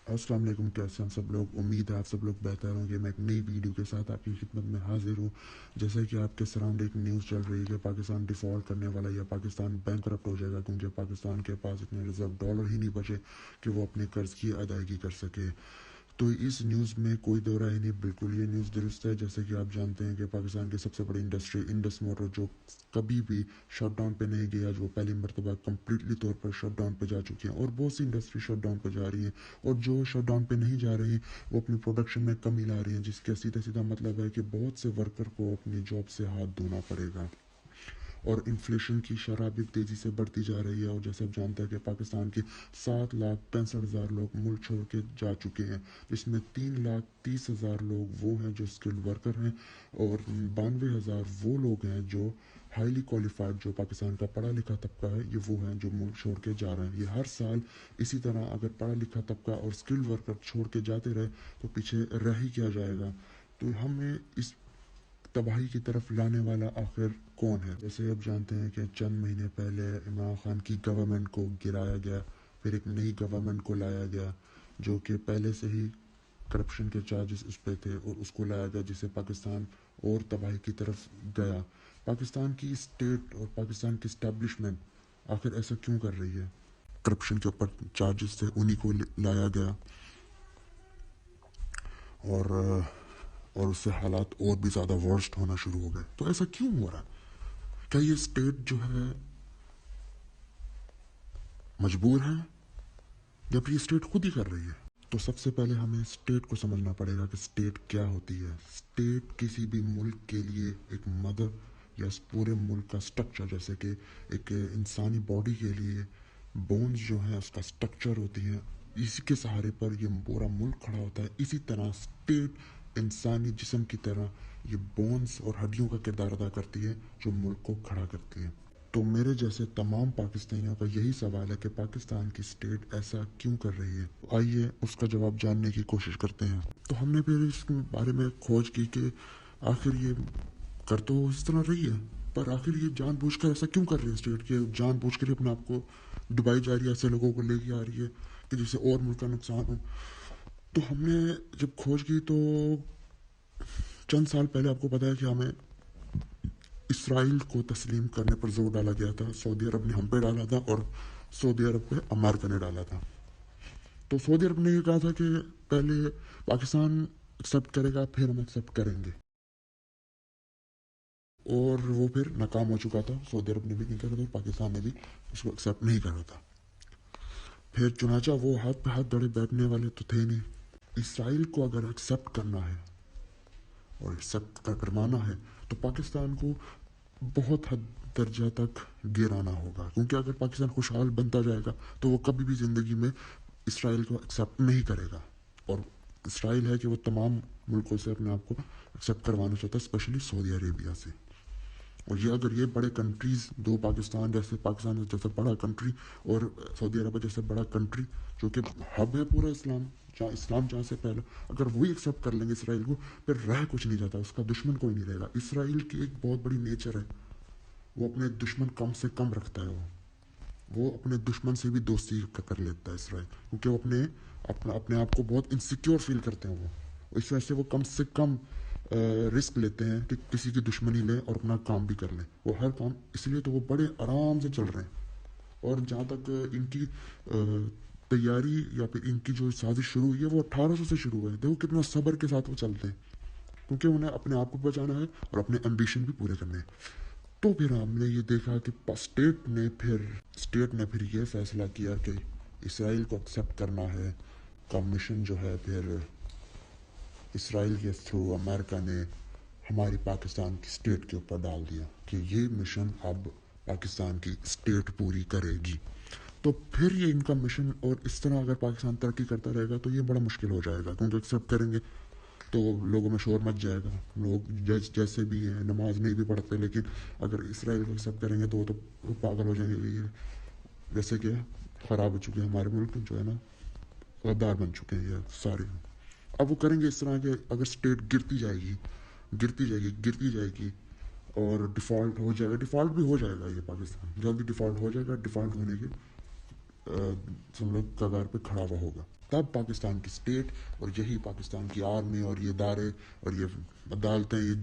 अस्सलाम वालेकुम। कैसे हैं सब लोग? उम्मीद है आप सब लोग बेहतर होंगे। मैं एक नई वीडियो के साथ आपकी खिदमत में हाजिर हूँ। जैसे कि आपके सराउंड एक न्यूज़ चल रही है कि पाकिस्तान डिफ़ॉल्ट करने वाला है या पाकिस्तान बैंकरप्ट हो जाएगा, क्योंकि पाकिस्तान के पास इतने रिजर्व डॉलर ही नहीं बचे कि वो अपने कर्ज की अदायगी कर सके। तो इस न्यूज़ में कोई दो राय नहीं, बिल्कुल ये न्यूज़ दुरुस्त है। जैसे कि आप जानते हैं कि पाकिस्तान की सबसे बड़ी इंडस्ट्री इंडस मोटर, जो कभी भी शट डाउन पे नहीं गया, जो पहली मरतबा कम्प्लीटली तौर पर शट डाउन पे जा चुकी हैं, और बहुत सी इंडस्ट्री शट डाउन पे जा रही हैं, और जो शट डाउन पे नहीं जा रही वो अपनी प्रोडक्शन में कमी ला रही हैं, जिसका सीधा सीधा मतलब है कि बहुत से वर्कर को अपनी जॉब से हाथ धोना पड़ेगा। और इन्फ्लेशन की शरह भी तेज़ी से बढ़ती जा रही है। और जैसे आप जानते हैं कि पाकिस्तान के 7,65,000 लोग मुल्क छोड़ के जा चुके हैं, जिसमें 3,30,000 लोग वो हैं जो स्किल्ड वर्कर हैं, और 92,000 वो लोग हैं जो हाईली क्वालिफाइड, जो पाकिस्तान का पढ़ा लिखा तबका है, ये वो हैं जो मुल्क छोड़ के जा रहे हैं। ये हर साल इसी तरह अगर पढ़ा लिखा तबका और स्किल्ड वर्कर छोड़ के जाते रहे तो पीछे रह ही क्या जाएगा। तो हमें इस तबाही की तरफ लाने वाला आखिर कौन है? जैसे अब जानते हैं कि चंद महीने पहले इमरान खान की गवर्नमेंट को गिराया गया, फिर एक नई गवर्नमेंट को लाया गया जो कि पहले से ही करप्शन के चार्जेस उस पर थे, और उसको लाया गया जिससे पाकिस्तान और तबाही की तरफ गया। पाकिस्तान की स्टेट और पाकिस्तान की इस्टेब्लिशमेंट आखिर ऐसा क्यों कर रही है? करप्शन के ऊपर चार्जेस थे, उन्हीं को लाया गया, और उससे हालात और भी ज़्यादा वर्स्ट होना शुरू हो गए। तो ऐसा क्यों हो रहा है? क्या ये स्टेट जो है मजबूर है, या फिर ये स्टेट खुद ही कर रही है? तो सबसे पहले हमें स्टेट को समझना पड़ेगा कि स्टेट क्या होती है। स्टेट किसी भी मुल्क के लिए एक मदर या इस पूरे मुल्क का स्ट्रक्चर, जैसे कि एक इंसानी बॉडी के लिए बोन्स जो है उसका स्ट्रक्चर होती है, इसी के सहारे पर ये पूरा मुल्क खड़ा होता है। इसी तरह स्टेट इंसानी जिस्म की तरह ये बोन्स और हड्डियों का किरदार अदा करती है जो मुल्क को खड़ा करती है। तो मेरे जैसे तमाम पाकिस्तानियों का यही सवाल है कि पाकिस्तान की स्टेट ऐसा क्यों कर रही है। आइए उसका जवाब जानने की कोशिश करते हैं। तो हमने फिर इस बारे में खोज की कि आखिर ये कर तो इस तरह रही है, पर आखिर ये जानबूझकर ऐसा क्यों कर रही है स्टेट के? जानबूझकर ही अपने आप को डुबाई जा रही है, ऐसे लोगों को लेके आ रही है कि जिससे और मुल्क का नुकसान हो। तो हमने जब खोज की तो चंद साल पहले आपको पता है कि हमें इसराइल को तस्लीम करने पर जोर डाला गया था। सऊदी अरब ने हम पे डाला था, और सऊदी अरब पे अमेरिका ने डाला था। तो सऊदी अरब ने ये कहा था कि पहले पाकिस्तान एक्सेप्ट करेगा, फिर हम एक्सेप्ट करेंगे, और वो फिर नाकाम हो चुका था। सऊदी अरब ने भी नहीं करा था, पाकिस्तान ने भी उसको एक्सेप्ट नहीं करा था। फिर चुनाचा वो हाथ पे हाथ धड़े बैठने वाले तो थे नहीं। इसराइल को अगर एक्सेप्ट करना है और एक्सेप्ट करवाना है तो पाकिस्तान को बहुत हद दर्जा तक गिराना होगा, क्योंकि अगर पाकिस्तान खुशहाल बनता जाएगा तो वो कभी भी ज़िंदगी में इसराइल को एक्सेप्ट नहीं करेगा। और इसराइल है कि वो तमाम मुल्कों से अपने आप को एक्सेप्ट करवाना चाहता है, स्पेशली सऊदी अरेबिया से। और ये अगर ये बड़े कंट्रीज़, दो पाकिस्तान जैसे बड़ा कंट्री और सऊदी अरब जैसे बड़ा कंट्री जो कि हब है पूरा इस्लाम जहाँ से पहले, अगर वही एक्सेप्ट कर लेंगे इसराइल को, फिर रह कुछ नहीं जाता, उसका दुश्मन कोई नहीं रहेगा। इसराइल की एक बहुत बड़ी नेचर है, वो अपने दुश्मन कम से कम रखता है। वो अपने दुश्मन से भी दोस्ती कर लेता है इसराइल, क्योंकि वो अपने आप को बहुत इनसिक्योर फील करते हैं। वो इस वजह से वो कम से कम रिस्क लेते हैं कि किसी की दुश्मनी लें और अपना काम भी कर लें। वो हर काम, इसलिए तो वो बड़े आराम से चल रहे हैं। और जहाँ तक इनकी तैयारी या फिर इनकी जो साजिश शुरू हुई है वो 1800 से शुरू हुई है। देखो कितना सब्र के साथ वो चलते हैं, क्योंकि उन्हें अपने आप को बचाना है और अपने एम्बिशन भी पूरे करने हैं। तो फिर हमने ये देखा कि स्टेट ने फिर ये फैसला किया कि इसराइल को एक्सेप्ट करना है। का मिशन जो है फिर इसराइल के थ्रू अमेरिका ने हमारी पाकिस्तान की स्टेट के ऊपर डाल दिया कि ये मिशन अब पाकिस्तान की स्टेट पूरी करेगी। तो फिर ये इनका मिशन, और इस तरह अगर पाकिस्तान तरक्की करता रहेगा तो ये बड़ा मुश्किल हो जाएगा, क्योंकि एक्सेप्ट करेंगे तो लोगों में शोर मच जाएगा। लोग जैसे भी हैं नमाज नहीं भी पढ़ते, लेकिन अगर इसराइल को एक्सेप्ट करेंगे तो वो पागल हो जाएंगे। ये जैसे कि ख़राब हो चुके हैं हमारे मुल्क जो है ना, गद्दार बन चुके हैं ये सारे। अब वो करेंगे इस तरह के, अगर स्टेट गिरती जाएगी और डिफ़ॉल्ट हो जाएगा, डिफ़ॉल्ट भी हो जाएगा, ये पाकिस्तान जल्दी डिफ़ॉल्ट हो जाएगा। डिफ़ॉल्ट होने के समझ लो कगार पे खड़ा हुआ होगा, तब पाकिस्तान की स्टेट और यही पाकिस्तान की आर्मी और ये इदारे और ये अदालतें, ये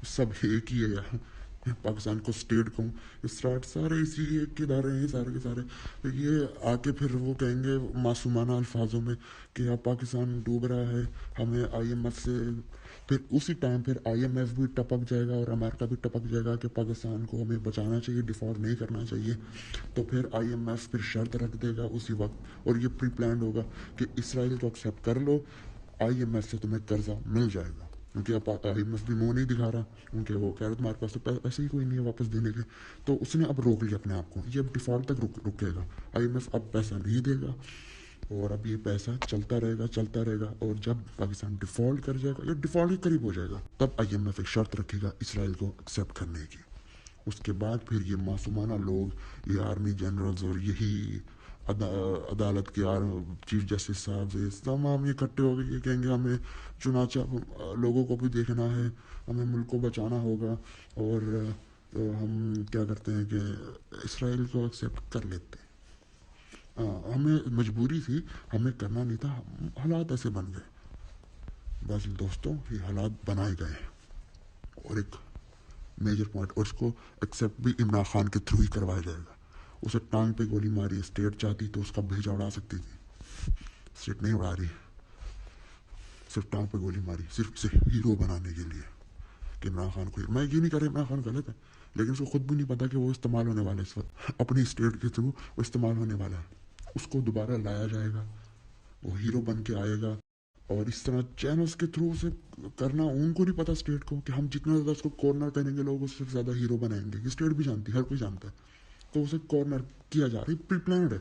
सब एक ही है यार। पाकिस्तान को स्टेट कहूँ, स्टार्ट सारे इसी एक के इदारे हैं सारे के सारे। तो ये आके फिर वो कहेंगे मासूमाना अल्फाजों में कि अब पाकिस्तान डूब रहा है, हमें आईएमएफ से, फिर उसी टाइम फिर आईएमएफ भी टपक जाएगा और अमेरिका भी टपक जाएगा कि पाकिस्तान को हमें बचाना चाहिए, डिफॉल्ट नहीं करना चाहिए। तो फिर आईएमएफ फिर शर्त रख देगा उसी वक्त, और ये प्री प्लान होगा कि इसराइल को एक्सेप्ट कर लो, आईएमएफ से तुम्हें कर्जा मिल जाएगा। क्योंकि अब आईएमएफ भी मुंह नहीं दिखा रहा, क्योंकि वो कह रहे तुम्हारे पास तो पैसे ही कोई नहीं है वापस देने के। तो उसने अब रोक लिया अपने आप को, ये अब डिफॉल्ट तक रुकेगा। आईएमएफ अब पैसा नहीं देगा और अब ये पैसा चलता रहेगा चलता रहेगा, और जब पाकिस्तान डिफॉल्ट कर जाएगा या डिफॉल्ट के करीब हो जाएगा, तब आईएमएफ एक शर्त रखेगा इसराइल को एक्सेप्ट करने की। उसके बाद फिर ये मासूमाना लोग, ये आर्मी जनरल्स और यही अदालत के चीफ जस्टिस साहब, ये तमाम ये इकट्ठे हो गए, ये कहेंगे हमें चुनाचा लोगों को भी देखना है, हमें मुल्क को बचाना होगा, और हम क्या करते हैं कि इसराइल को एक्सेप्ट कर लेते हैं। हमें मजबूरी थी, हमें करना नहीं था, हालात ऐसे बन गए। बस दोस्तों, ये हालात बनाए गए हैं, और एक मेजर पॉइंट, और इसको एक्सेप्ट भी इमरान खान के थ्रू ही करवाया जाएगा। उसे टांग पे गोली मारी, स्टेट चाहती तो उसका भेजा उड़ा सकती थी, स्टेट नहीं उड़ा रही, सिर्फ टांग पे गोली मारी, सिर्फ उसे हीरो बनाने के लिए कि इमरान खान को। मैं ये नहीं कह रहा इमरान खान गलत है, लेकिन उसको खुद भी नहीं पता कि वो इस्तेमाल होने वाला है इस वक्त, अपनी स्टेट के थ्रू वो इस्तेमाल होने वाला है। उसको दोबारा लाया जाएगा, वो हीरो बन के आएगा, और इस तरह चैनल्स के थ्रू उसे करना, उनको नहीं पता स्टेट को कि हम जितना ज़्यादा उसको कॉर्नर करेंगे लोग उससे ज़्यादा हीरो बनाएंगे। ये स्टेट भी जानती है, हर कोई जानता है। तो उसे कॉर्नर किया जा रहा है, प्री प्लान्ड है,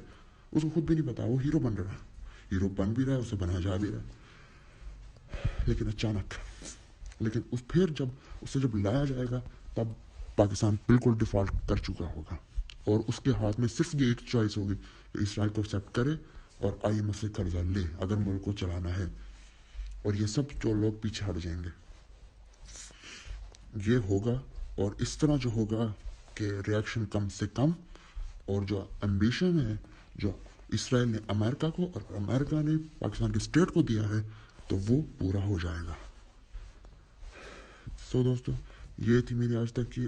उसको खुद भी नहीं पता, वो हीरो बन रहा है, हीरो बन भी रहा है, उसे बनाया जा भी रहा है। लेकिन अचानक, लेकिन उस फिर जब उसे जब लाया जाएगा, तब पाकिस्तान बिल्कुल डिफॉल्ट कर चुका होगा, और उसके हाथ में सिर्फ ये एक चॉइस होगी कि इसराइल को एक्सेप्ट करे और आईएमएफ से कर्जा ले अगर मुल्क को चलाना है, और ये सब जो लोग पीछे हट जाएंगे। ये होगा, और इस तरह जो होगा कि रिएक्शन कम से कम, और जो एम्बिशन है जो इसराइल ने अमेरिका को और अमेरिका ने पाकिस्तान की स्टेट को दिया है, तो वो पूरा हो जाएगा। सो दोस्तों, ये थी मेरी आज तक की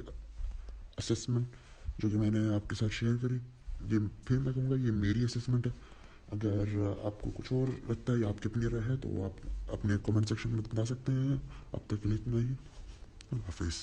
असेसमेंट जो कि मैंने आपके साथ शेयर करी। ये फिर मैं कहूँगा ये मेरी असेसमेंट है। अगर आपको कुछ और लगता है या आपकी अपनी राय है तो आप अपने कमेंट सेक्शन में बता सकते हैं। अब तक के लिए इतना ही, हाफिज़।